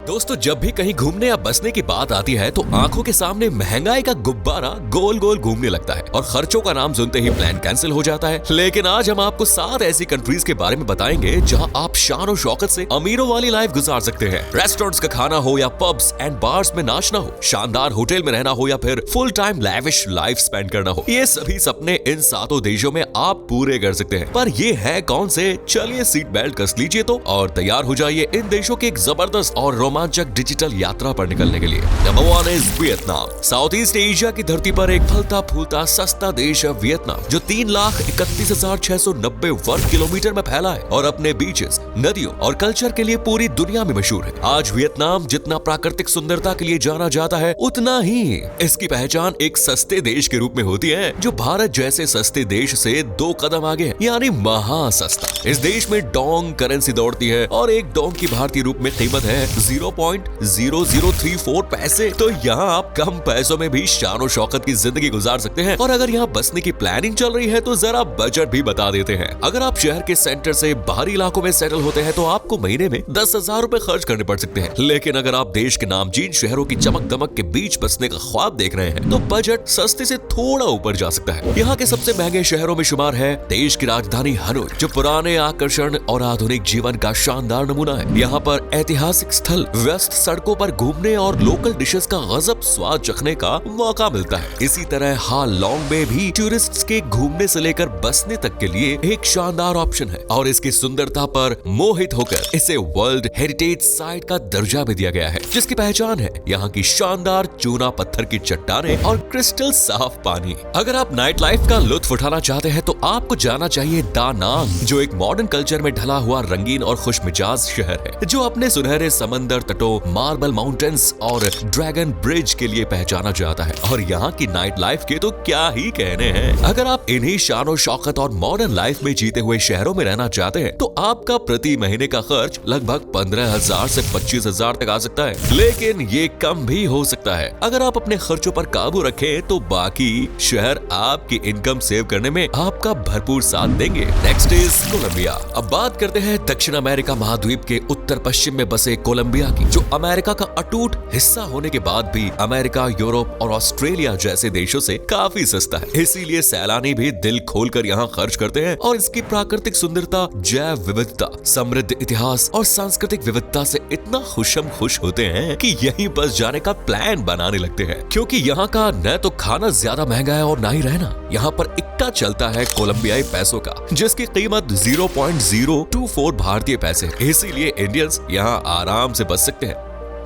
दोस्तों, जब भी कहीं घूमने या बसने की बात आती है तो आंखों के सामने महंगाई का गुब्बारा गोल गोल घूमने लगता है और खर्चों का नाम सुनते ही प्लान कैंसिल हो जाता है। लेकिन आज हम आपको 7 ऐसी कंट्रीज के बारे में बताएंगे जहां आप शान और शौकत से अमीरों वाली लाइफ गुजार सकते हैं। रेस्टोरेंट्स का खाना हो या पब्स एंड बार्स में नाचना हो, शानदार होटल में रहना हो या फिर full time lavish life spend करना हो, ये सभी सपने इन 7 देशों में आप पूरे कर सकते हैं। पर ये है कौन से? चलिए सीट बेल्ट कस लीजिए तो और तैयार हो जाइए इन देशों के एक जबरदस्त और रोमांचक डिजिटल यात्रा पर निकलने के लिए। Number 1 is Vietnam. South east Asia की धरती पर एक फलता फूलता सस्ता देश है वियतनाम, जो 3,31,690 वर्ग किलोमीटर में फैला है और अपने बीचेस, नदियों और कल्चर के लिए पूरी दुनिया में मशहूर है। आज वियतनाम जितना प्राकृतिक सुंदरता के लिए जाना जाता है, उतना ही इसकी पहचान एक सस्ते देश के रूप में होती है, जो भारत जैसे सस्ते देश से 2 कदम आगे है, यानी महासस्ता। इस देश में डोंग करेंसी दौड़ती है और एक डोंग की भारतीय रूप में कीमत है 0.0034 पैसे। तो यहाँ आप कम पैसों में भी शान और शौकत की जिंदगी गुजार सकते हैं। और अगर यहाँ बसने की प्लानिंग चल रही है तो जरा बजट भी बता देते हैं। अगर आप शहर के सेंटर से बाहरी इलाकों में सेटल होते हैं तो आपको महीने में 10,000 रुपए खर्च करने पड़ सकते हैं। लेकिन अगर आप देश के नामचीन शहरों की चमक दमक के बीच बसने का ख्वाब देख रहे हैं तो बजट सस्ते से थोड़ा ऊपर जा सकता है। यहाँ के सबसे महंगे शहरों में शुमार है देश की राजधानी हनोई, जो पुराने आकर्षण और आधुनिक जीवन का शानदार नमूना है। यहाँ पर ऐतिहासिक स्थल, व्यस्त सड़कों पर घूमने और लोकल डिशेस का गजब स्वाद चखने का मौका मिलता है। इसी तरह हालोंग में भी टूरिस्ट्स के घूमने से लेकर बसने तक के लिए एक शानदार ऑप्शन है और इसकी सुंदरता पर मोहित होकर इसे वर्ल्ड हेरिटेज साइट का दर्जा भी दिया गया है, जिसकी पहचान है यहाँ की शानदार चूना पत्थर की चट्टानें और क्रिस्टल साफ पानी। अगर आप नाइट लाइफ का लुत्फ उठाना चाहते हैं तो आपको जाना चाहिए दा नांग, जो एक मॉडर्न कल्चर में ढला हुआ रंगीन और खुशमिजाज शहर है, जो अपने सुनहरे समंदर तटों, मार्बल माउंटेन्स और ड्रैगन ब्रिज के लिए पहचाना जाता है। और यहाँ की नाइट लाइफ के तो क्या ही कहने हैं। अगर आप इन्हीं शान और शौकत और मॉडर्न लाइफ में जीते हुए शहरों में रहना चाहते हैं तो आपका प्रति महीने का खर्च लगभग 15,000 से 25,000 तक आ सकता है। लेकिन ये कम भी हो सकता है। अगर आप अपने खर्चों पर काबू रखें तो बाकी शहर आपकी इनकम सेव करने में आपका भरपूर साथ देंगे। Next is Colombia. अब बात करते हैं दक्षिण अमेरिका महाद्वीप के उत्तर पश्चिम में बसे कोलंबिया की, जो अमेरिका का अटूट हिस्सा होने के बाद भी अमेरिका, यूरोप और ऑस्ट्रेलिया जैसे देशों से काफी सस्ता है। इसीलिए सैलानी भी दिल खोलकर यहाँ खर्च करते हैं और इसकी प्राकृतिक सुंदरता, जैव विविधता, समृद्ध इतिहास और सांस्कृतिक विविधता से इतना खुश होते हैं कि यहीं बस जाने का प्लान बनाने लगते हैं। क्योंकि यहाँ का न तो खाना ज्यादा महंगा है और न ही रहना। यहाँ पर इक्का चलता है कोलंबियाई पैसों का, जिसकी कीमत 0.024 भारतीय पैसे है। इसीलिए इंडियंस यहाँ आराम से बच सकते हैं।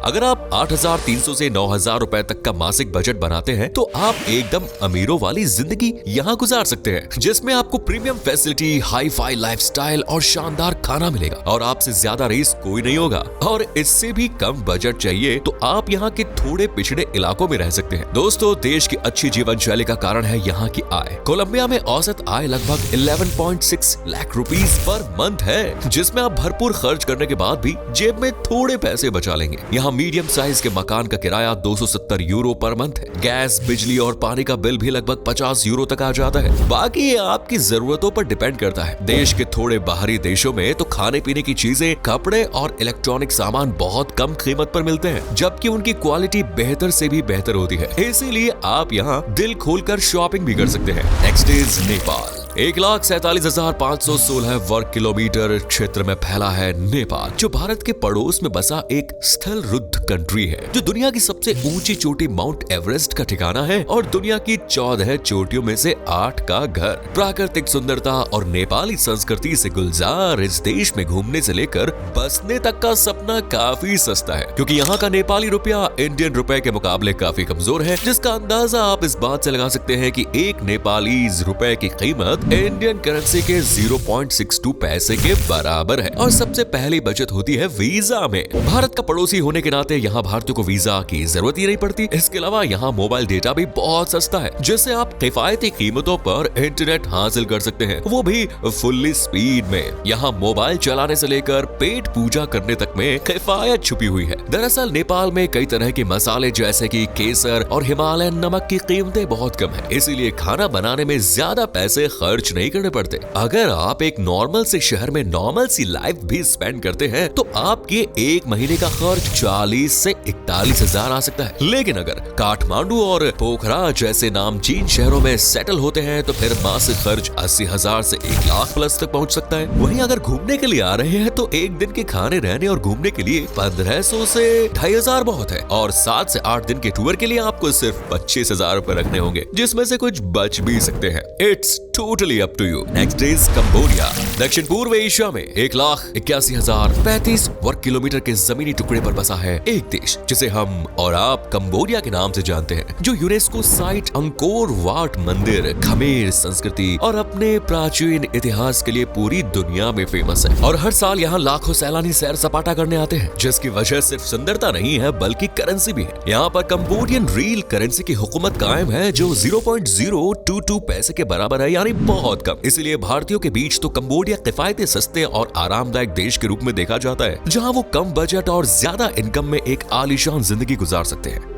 अगर आप 8,300 से 9,000 रुपए तक का मासिक बजट बनाते हैं तो आप एकदम अमीरों वाली जिंदगी यहाँ गुजार सकते हैं, जिसमें आपको premium facility, hi fi lifestyle और शानदार खाना मिलेगा और आपसे ज्यादा रिस्क कोई नहीं होगा। और इससे भी कम बजट चाहिए तो आप यहाँ के थोड़े पिछड़े इलाकों में रह सकते हैं। दोस्तों, देश की अच्छी जीवन शैली का कारण है यहाँ की आय। कोलंबिया में औसत आय लगभग 11.6 लाख रुपीस पर मंथ है, जिसमें आप भरपूर खर्च करने के बाद भी जेब में थोड़े पैसे बचा लेंगे। यहाँ मीडियम साइज के मकान का किराया 270 यूरो पर मंथ है। गैस, बिजली और पानी का बिल भी लगभग 50 यूरो तक आ जाता है। बाकी ये आपकी जरूरतों पर डिपेंड करता है। देश के थोड़े बाहरी देशों में तो खाने पीने की चीजें, कपड़े और इलेक्ट्रॉनिक सामान बहुत कम कीमत पर मिलते हैं, जबकि उनकी क्वालिटी बेहतर से भी बेहतर होती है। इसीलिए आप यहाँ दिल खोलकर शॉपिंग भी कर सकते हैं। Next is Nepal. 1,47,516 वर्ग किलोमीटर क्षेत्र में फैला है नेपाल, जो भारत के पड़ोस में बसा एक स्थल रुद्ध कंट्री है, जो दुनिया की सबसे ऊंची चोटी माउंट एवरेस्ट का ठिकाना है और दुनिया की 14 चोटियों में से 8 का घर। प्राकृतिक सुंदरता और नेपाली संस्कृति से गुलजार इस देश में घूमने से लेकर बसने तक का सपना काफी सस्ता है, क्योंकि यहाँ का नेपाली रुपया इंडियन रुपए के मुकाबले काफी कमजोर है, जिसका अंदाजा आप इस बात से लगा सकते हैं कि एक नेपाली रुपए की कीमत इंडियन करेंसी के 0.62 पैसे के बराबर है। और सबसे पहली बचत होती है वीजा में। भारत का पड़ोसी होने के नाते यहाँ भारतीयों को वीजा की जरूरत ही नहीं पड़ती। इसके अलावा यहाँ मोबाइल डेटा भी बहुत सस्ता है, जिससे आप किफायती कीमतों पर इंटरनेट हासिल कर सकते हैं, वो भी फुल्ली स्पीड में। यहाँ मोबाइल चलाने से लेकर पेट पूजा करने तक में किफायत छुपी हुई है। दरअसल नेपाल में कई तरह के मसाले जैसे कि केसर और हिमालयन नमक की कीमतें बहुत कम है, इसीलिए खाना बनाने में ज्यादा पैसे खर्च नहीं करने पड़ते। अगर आप एक नॉर्मल से शहर में नॉर्मल सी लाइफ भी स्पेंड करते हैं तो आपके एक महीने का खर्च 40 से 41 हजार आ सकता है। लेकिन अगर काठमांडू और पोखरा जैसे नामचीन शहरों में सेटल होते हैं तो फिर मासिक खर्च 80 हजार से 1 लाख प्लस तक पहुंच सकता है। वहीं अगर घूमने के लिए आ रहे हैं तो एक दिन के खाने रहने और घूमने के लिए 1500 से 2500 बहुत है, और 7 से 8 दिन के टूर के लिए आपको सिर्फ 25,000 रुपए रखने होंगे, जिसमें से कुछ बच भी सकते हैं। It's totally up to you. Next is Cambodia. दक्षिण पूर्व एशिया में 1,81,035 वर्ग किलोमीटर के जमीनी टुकड़े पर बसा है एक देश जिसे हम और आप कंबोडिया के नाम से जानते हैं, जो यूनेस्को साइट अंकोर वाट मंदिर, खमेर संस्कृति और अपने प्राचीन इतिहास के लिए पूरी दुनिया में फेमस है। और हर साल यहाँ लाखों सैलानी सैर सपाटा करने आते हैं, जिसकी वजह सिर्फ सुंदरता नहीं है बल्कि करेंसी भी है। यहाँ पर कंबोडियन रियल करेंसी की हुकूमत कायम है जो 0.022 पैसे के बराबर है, यानी बहुत कम। इसलिए भारतीयों के बीच तो कंबोडिया किफायती, सस्ते और आरामदायक देश के रूप में देखा जाता है, जहाँ वो कम बजट और ज्यादा इनकम में एक आलीशान जिंदगी गुजार सकते हैं।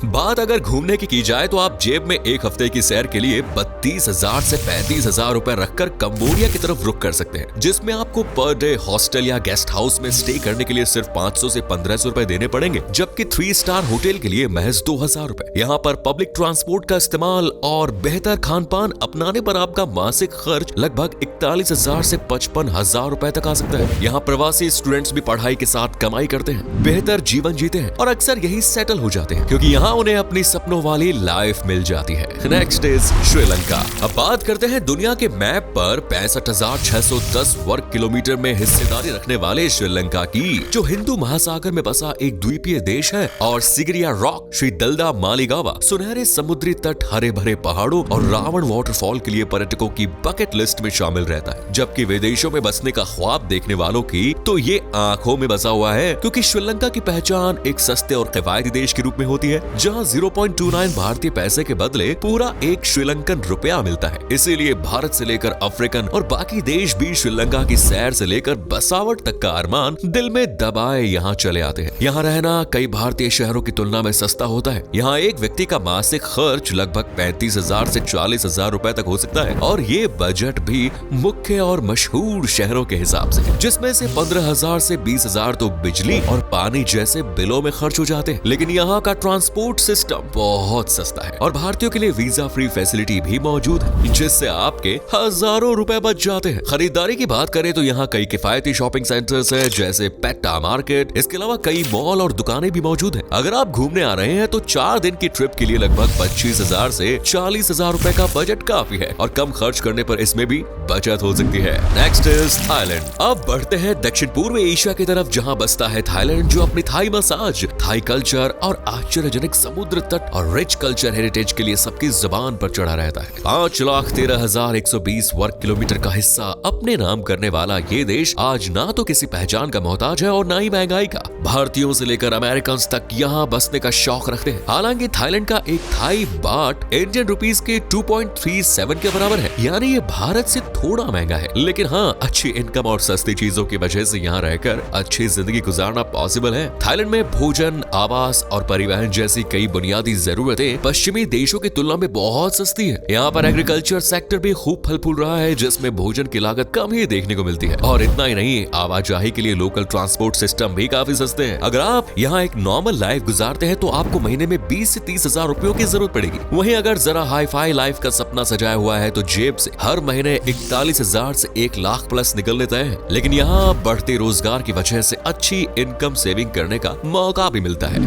बात अगर घूमने की जाए तो आप जेब में एक हफ्ते की सैर के लिए 32,000 से 35,000 रुपए रखकर कंबोडिया की तरफ रुख कर सकते हैं, जिसमें आपको पर डे हॉस्टल या गेस्ट हाउस में स्टे करने के लिए सिर्फ 500 से 1500 रुपए देने पड़ेंगे, जबकि 3 स्टार होटल के लिए महज 2,000 रुपए। यहाँ पर पब्लिक ट्रांसपोर्ट का इस्तेमाल और बेहतर खान पान अपनाने पर आपका मासिक खर्च लगभग 41,000 से 55,000 रुपए तक आ सकता है। यहाँ प्रवासी स्टूडेंट्स भी पढ़ाई के साथ कमाई करते हैं, बेहतर जीवन जीते हैं और अक्सर यही सेटल हो जाते हैं, क्योंकि उन्हें अपनी सपनों वाली लाइफ मिल जाती है। Next is Sri Lanka. अब बात करते हैं दुनिया के मैप पर 65,610 वर्ग किलोमीटर में हिस्सेदारी रखने वाले श्रीलंका की, जो हिंदू महासागर में बसा एक द्वीपीय देश है। और सिगरिया रॉक, श्री दलदा मालिगावा, सुनहरे समुद्री तट, हरे भरे पहाड़ों और रावण वाटरफॉल के लिए पर्यटकों की बकेट लिस्ट में शामिल रहता है। जबकि विदेशों में बसने का ख्वाब देखने वालों की तो ये आंखों में बसा हुआ है, क्योंकि श्रीलंका की पहचान एक सस्ते और किफायती देश के रूप में होती है, जहां 0.29 भारतीय पैसे के बदले पूरा 1 श्रीलंकन रुपया मिलता है। इसीलिए भारत से लेकर अफ्रीकन और बाकी देश भी श्रीलंका की सैर से लेकर बसावट तक का अरमान दिल में दबाए यहाँ चले आते हैं। यहाँ रहना कई भारतीय शहरों की तुलना में सस्ता होता है। यहाँ एक व्यक्ति का मासिक खर्च लगभग 35,000 से 40,000 रुपए तक हो सकता है, और ये बजट भी मुख्य और मशहूर शहरों के हिसाब से, जिसमें से 15,000 से 20,000 तो बिजली और पानी जैसे बिलों में खर्च हो जाते हैं। लेकिन यहाँ का ट्रांसपोर्ट सिस्टम बहुत सस्ता है और भारतीयों के लिए वीजा फ्री फैसिलिटी भी मौजूद है, जिससे आपके हजारों रुपए बच जाते हैं। खरीदारी की बात करें तो यहाँ कई किफायती शॉपिंग सेंटर्स हैं, जैसे पेट्टा मार्केट। इसके अलावा कई मॉल और दुकानें भी मौजूद हैं। अगर आप घूमने आ रहे हैं तो 4 दिन की ट्रिप के लिए लगभग 25,000 से 40,000 रुपए का बजट काफी है, और कम खर्च करने पर इसमें भी बचत हो सकती है। Next is Thailand. अब बढ़ते हैं दक्षिण पूर्व एशिया की तरफ, जहाँ बसता है थाईलैंड, जो अपनी थाई मसाज, थाई कल्चर और आश्चर्यजनक समुद्र तट और रिच कल्चर हेरिटेज के लिए सबकी जुबान पर चढ़ा रहता है। 5,13,120 वर्ग किलोमीटर का हिस्सा अपने नाम करने वाला ये देश आज ना तो किसी पहचान का मोहताज है और ना ही महंगाई का। भारतीयों से लेकर अमेरिकन तक यहाँ बसने का शौक रखते हैं। हालांकि थाईलैंड का एक थाई बाट इंडियन रुपीस के 2.37 के बराबर है, यानी ये भारत से थोड़ा महंगा है। लेकिन हाँ, अच्छी इनकम और सस्ती चीजों की वजह से यहाँ रहकर अच्छी जिंदगी गुजारना पॉसिबल है। थाईलैंड में भोजन, आवास और परिवहन जैसी कई बुनियादी जरूरतें पश्चिमी देशों की तुलना में बहुत सस्ती है। यहाँ पर एग्रीकल्चर सेक्टर भी खूब फल फूल रहा है, जिसमें भोजन की लागत कम ही देखने को मिलती है। और इतना ही नहीं, आवाजाही के लिए लोकल ट्रांसपोर्ट सिस्टम भी काफी सस्ते हैं। अगर आप यहाँ एक नॉर्मल लाइफ गुजारते हैं तो आपको महीने में 20 से 30,000 रुपयों की जरूरत पड़ेगी। वहीं अगर जरा हाई फाई लाइफ का सपना सजाया हुआ है तो जेब से हर महीने 41,000 से 1 लाख प्लस निकल लेता है। लेकिन यहाँ बढ़ते रोजगार की वजह से अच्छी इनकम सेविंग करने का मौका भी मिलता है।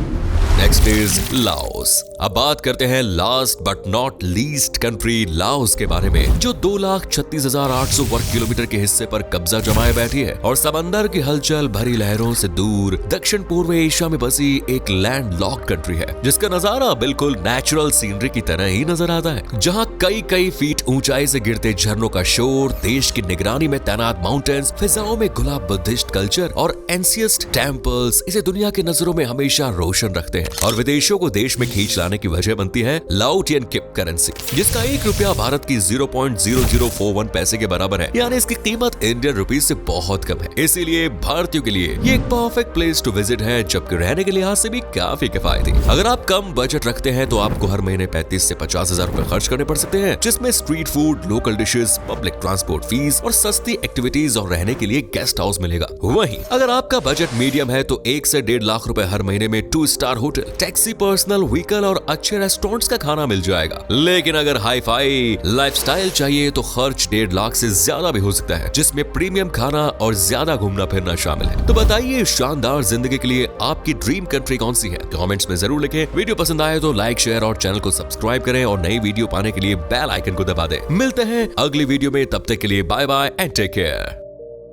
Next is Laos. अब बात करते हैं last but not least country Laos के बारे में, जो 2,36,800 वर्ग किलोमीटर के हिस्से पर कब्जा जमाए बैठी है और समंदर की हलचल भरी लहरों से दूर दक्षिण पूर्व एशिया में बसी एक लैंड लॉक कंट्री है, जिसका नजारा बिल्कुल नेचुरल सीनरी की तरह ही नजर आता है। जहाँ कई फीट ऊंचाई से गिरते झरनों का शोर, देश की निगरानी में तैनात माउंटेन्स, फिजाओं में गुलाब बुद्धिस्ट कल्चर और एंशियस्ट टेम्पल्स इसे दुनिया की नजरों में हमेशा रोशन रखते हैं। और विदेशियों को देश में खींच लाने की वजह बनती है लाओटियन किप करेंसी, जिसका 1 रुपया भारत की 0.0041 पैसे के बराबर है, यानी इसकी कीमत इंडियन रुपीज से बहुत कम है। इसीलिए भारतीयों के लिए ये एक परफेक्ट प्लेस टू विजिट है, जबकि रहने के लिहाज से भी काफी किफायती। अगर आप कम बजट रखते हैं तो आपको हर महीने 35 से 50 हजार रुपए खर्च करने पड़ सकते हैं, जिसमें street food, local dishes, public transport fees और सस्ती एक्टिविटीज और रहने के लिए गेस्ट हाउस मिलेगा। वहीं अगर आपका बजट मीडियम है तो 1 से 1.5 लाख रुपए हर महीने में 2 star hotel, taxi, personal vehicle और अच्छे रेस्टोरेंट्स का खाना मिल जाएगा। लेकिन अगर हाई फाई लाइफस्टाइल चाहिए तो खर्च 1.5 लाख से ज्यादा भी हो सकता है, जिसमें प्रीमियम खाना और ज्यादा घूमना फिरना शामिल है। तो बताइए, शानदार जिंदगी के लिए आपकी ड्रीम कंट्री कौन सी है? कमेंट्स में जरूर लिखें। वीडियो पसंद आए तो लाइक, शेयर और चैनल को सब्सक्राइब करें और नई वीडियो पाने के लिए बेल आइकन को दबा दें। मिलते हैं अगली वीडियो में, तब तक के लिए bye bye and take care.